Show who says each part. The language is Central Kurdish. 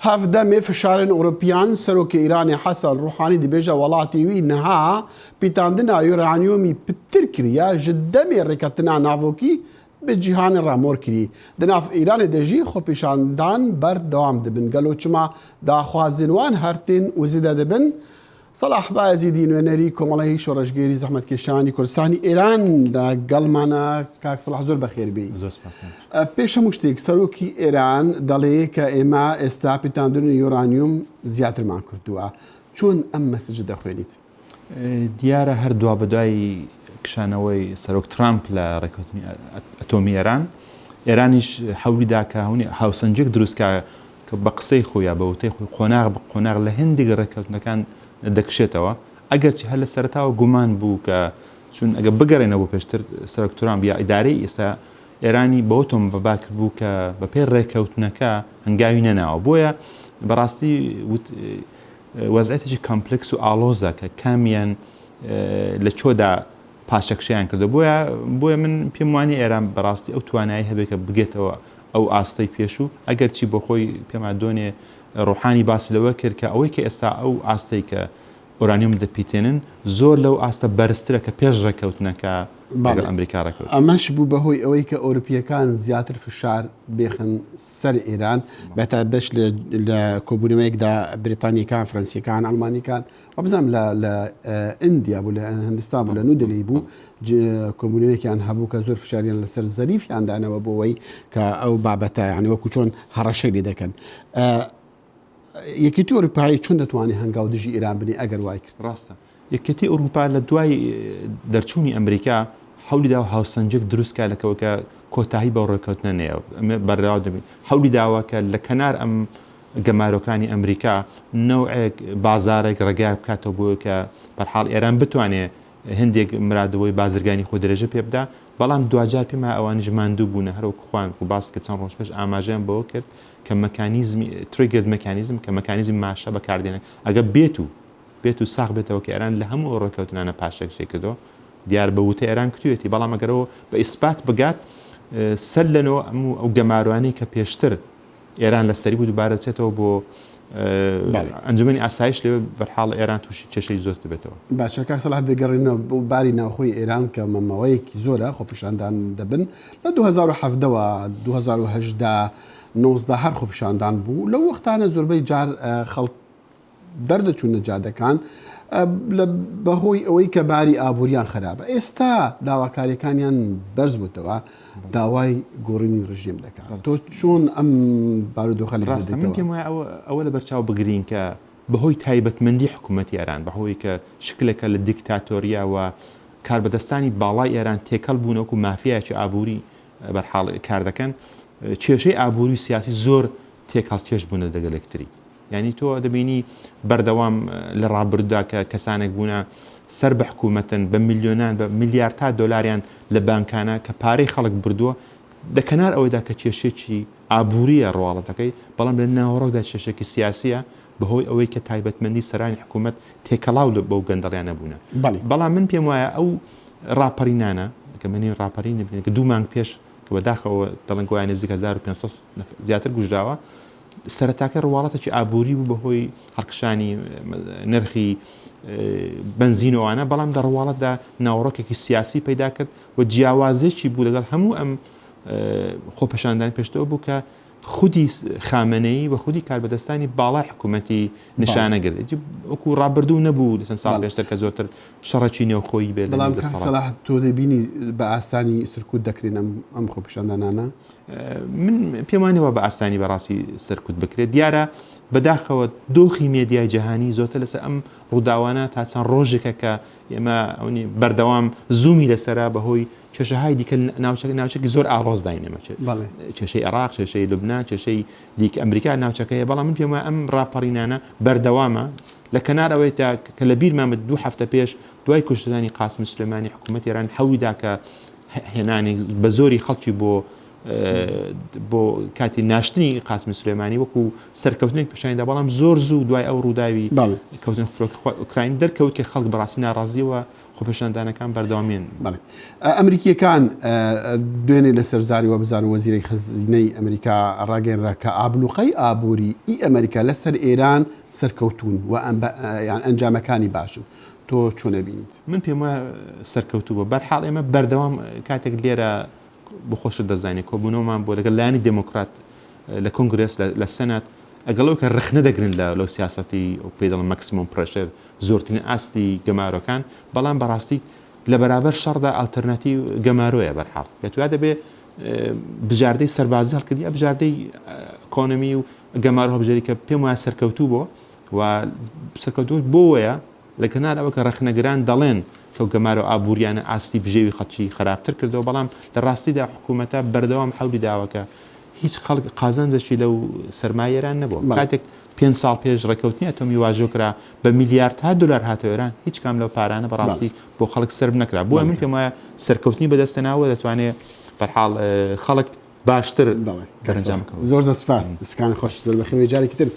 Speaker 1: هەفدەمێ فشارên Ewropiyan serokê Îranê Hesan Ruhanî dibêje welatê wî niha pîtandina uranyumî pitir kiriye ji demê rêketina navokî bi cîhanê re mor kirî. Di nav Îranê de jî xwepêşandan berdewam dibin. Gelo çima daxwazên wan her tên û zêde dibin. Salah Bayezîdî nûnerî Komeleyî şoreşgerî zehmetkeşanî Kurdistanî Îran gelmana kak Salah zor bexêr bê. Pêş hemû ştêk serokî Îran dalê ke ême êsta pîtandinên uranyum ziyatırman kirduwe. Çûn em mesajı dexwênît?
Speaker 2: دیارە هەر دوا بەدوای کشانەوەی سەرۆک ترامپ لە ڕێکەوتنی ئەتۆمی ئێران ئێرانیش هەوڵیدا کە هاوسەنجێک دروستکە کە بە قسەی خۆیان بە وتەی خۆی قۆناغ لە هەندێک ڕێکەوتنەکان دەکشێتەوە ئەگەرچی هەر لە سەرەتاوە گومان بوو کە چون ئەگە بگەڕێنەوە پێشتر سەرۆک ترامپ یا ئیدارەی ئێستا ئێرانی بەوە تۆم بەباکرد بوو کە بە پێی ڕێکەوتنەکە هەنگاوی نەناوە بۆیە بەڕاستی وەزعەتێکی کۆمپلکس و ئاڵۆزە کە کامیان لە چۆدا پاشەکشیان کردو بۆیە من پێم وانی ئێران بەڕاستی ئەو توانایی هەبێت کە بگێتەوە ئەو ئاستەی پێش و ئەگەر چی بۆ خۆی پێما دۆنێ ڕۆحانی باسی لەوە کرد کە ئەوەی کە ئێستا ئەو ئاستەی کە ئۆرانیوم دەپیتێنن زۆر لەو ئاستە بەرزترە کە پێش ڕێکەوتنەکە لەگەڵ ئەمریکا ڕێکەوت.
Speaker 1: ئەمەش بوو بەهۆی ئەوەی کە ئەوروپیەکان زیاتر فشار بێخن سەر ئێران بەتا بەش لە کۆبوونەوەیەکدا بریتانیەکان فەرەنسیەکان ئەڵمانیەکان و بزانم لە ئیندیا بوو لە هەندستان بوو لە نودلی بوو کۆبوونەوەیەکیان هەبوو کە زۆر فشاریان لەسەر زەریفیاندانەوە بۆەوەی کە ئەو بابەتە یعنی وەکو چۆن هەڕەشەی لێ دەکەن. یەکێتی ئەوروپایی چۆن دەتوانێت هەنگاو دژی ئێران بنی ئەگەر وای کرد؟
Speaker 2: ڕاستە یەکێتی ئەوروپا لە دوای دەرچوونی ئەمریکا هەولی داوە هاوسەنجێک دروستکە لەکەوە کە کۆتایی بە ڕێکەوتنە نەیە ئەمە بەڕێوە دەبین هەولی داوە کە لە کەنار ئەم گەمارۆکانی ئەمریکا نەوعێک بازارێک ڕێگای بکاتەوە بۆ کە بەرحاڵ ئێران بتوانێت هەندێک مرادەوەی بازرگانی خۆ دەرەجە پێ بدە بەڵام دوجار پێما ئەوانش ماندوو بوونە هەروەکو خوان و باس کە چەند ڕۆژ پێش ئاماژیان بەوە کرد کە مەکانیزمی تریگرد مەکانیزم کە مەکانیزمی ماشە بەکاردێنێت ئەگە بێت و ساغ بێتەوە کە ئێران لە هەموو ڕێکەوتنانە پاشەکشێ کردەوە دیار بە وتە ئێران کتوێتی بەڵام ئەگەرەوە بە ئیسپات بگات سەر لەنەوە ئەو گەماروانەی کە پێشتر ئێران لەسەری بوو دووبارە چێتەوە بۆ ئەنجومەنی ئاسایش لێ بەرحاڵ ئێران تووشی کێشەی زۆر بێتەوە.
Speaker 1: باشە کاک سەلاح بگەڕێنەوە بۆ باری ناوخۆی ئێران کە مەمەوەیەکی زۆرە خۆپیشاندان دەبن لە 2007ەوە 2010 19 هەر خۆپیشاندان بوو لەو وەختانە زۆربەی جار خەڵک دەردەچوونە جادەکان بەهۆی ئەوەی کە باری ئابووریان خراپە ئێستا داواکاریەکانیان بەرز بووتەوە داوای گۆڕینی ڕژیم دەکات تۆ چۆن ئەم بارودۆخە
Speaker 2: ڕاستە من پێم وایە ئەوە لە بەرچاو بگرین کە بەهۆی تایبەتمەندی حکوومەتی ئێران بەهۆی کە شکلێکە لە دیکتاتۆریا و کاربەدەستانی باڵای ئێران تێکەڵ بوونەوەکو مافیایکی ئابووری بەرحاڵ کار دەکەن کێشەی ئابووری سیاسی زۆر تێکەڵ تێش بوونە دەگەلێکتری یعنی تۆ دەبینی بەردەوام لە ڕابردودا کە کەسانێک بوونە سەر بە حکوومەتن بە میلیۆنان بە میلیاردتا دۆلاریان لە بانکانە کە پارەی خەڵک بردووە دەکەنار ئەوەیدا کە کێشێکی ئابووریە ڕواڵەتەکەی بەڵام لە ناوەڕۆکدا کێشێکی سیاسیە بەهۆی ئەوەی کە تایبەتمەندی سەرانی حکوومەت تێکەڵاو لە بەو گەندەڵیانە بوونە بەڵام من پێم وایە ئەو ڕاپەرینانە کە منی ڕاپەرین نبینێت کە 2 مانگ پێش کە بەداخەوە دەڵنگۆیان نزیک 1500 زیاتر گوژراوە سەرەتاکە ڕواڵەتێکی ئابووری بوو بەهۆی هەڵکشانی نرخی بنزینەوەوانە بەڵام لە ڕواڵەتدا ناوەڕۆکێکی سیاسی پەیدا کرد و جیاوازێکی بوو لەگەڵ هەموو ئەم خۆپەشاندانی پێشتەوە بوو کە خودی خامنەی و خودی کاربەدەستانی باڵای حکوومەتی نیشانەگرت وەکو ڕابردوو نەبوو دەچەند ساڵ پێشتر کە زۆرتر شەڕەکی نێوخۆیی بێت
Speaker 1: بەڵام سەلاح تۆ دەبینی بە ئاسانی سرکوت دەکرێن ئەم خۆپەشاندانانە
Speaker 2: من پێم وانەوە بە ئاسانی بەڕاستی سەرکوت بکرێت دیارە بەداخەوە دۆخی مێدیای جەهانی زۆرتر لەسەر ئەم ڕووداوانە تا چەند ڕۆژێکە کە ئێمە بەردەوام زوومی لەسرە بەهۆی کێشەهای دیکە ناوچەکی زۆر ئاڵۆزداینەمە کێشەی عێراق کێشەی لوبنان کێشەی دیکە ئەمریکا ناوچەکەیە بەڵام من پێم وایە ئەم ڕاپەڕینانە بەردەوامە لە کەنار ئەوەی کە لە بیرمان 2 هەفتە پێش دوای کوشتنانی قاسم سلێمانی حکوومەت ئێران هەوڵیدا کە هێنانی بە زۆری خەڵکی بۆ کاتی ناشتنی قاسم سلێمانی وەکو سەرکەوتنێک پیشانیدا بەڵام زۆر زوو دوای ئەو ڕووداوی کەوتن ئوکراین دەرکەوت کە خەڵک بەڕاستی ناڕازیەوە خۆپیشاندانەکان بەردەوامین.
Speaker 1: ئەمریکیەکان دوێنێ لە سەرزاری وەبزار و وەزیرەی خزینەی ئەمریکا ڕاگەنرا کە ئابلوقەی ئابووری ئەمریکا لەسەر ئێران سەرکەوتون و ئەنجامەکانی باشن. تۆ چۆنە بینیت؟
Speaker 2: من پێم وایە سەرکەوتوو بۆ بەرحاڵ ئێمە بەردەوام کاتێک لێرە بخۆشت دەزانێت کۆبوونەوەمان بۆ لەگەڵ لایانی دموکرات لە کۆنگرس لە سەنات ئەگەڵەوە کە ڕخنە دەگرن لەو سیاسەتی و پێ دەڵم مەکسیمۆم پرەشەر زۆرترین ئاستی گەمارۆکان بەڵام بەڕاستی لە بەرابەر شەڕدا ئالتەرناتیڤ گەمارۆیە بەرحاڵ پێتویا دەبێ بژاردەی سەربازی هەڵکردی بژاردەی ئەکۆنۆمی و گەمارۆ هەڵبژێری کە پێم وایە سەرکەوتوو بۆ و سەرکەوتوو بۆیە لە کەنار ئەوە کە ڕخنەگران دەڵێن کە گەمارۆ ئابوووریانە ئاستی بژێوی خەڵکی خراپتر کردەوە بەڵام لە ڕاستیدا حکوومەتە بەردەوام حەولی داوەکە هیچ خەڵک قازانجێکی لەو سەرمایەران نەبووە کاتێک 5 ساڵ پێش ڕێکەوتنی ئەتۆمی واژۆکرا بە میلیاردها دلار هاتەوە ئێران هیچ کام لەو پارانە بەڕاستی بۆ خەڵک سەرب نەکرا بۆ من پێم وایە سەرکەوتنی بەدەستەناوە دەتوانێت بەرحاڵ خەڵک باشتر دەرەنجام
Speaker 1: زۆر سپاس دەستکان خۆش زۆر بەخێر جارێکی تر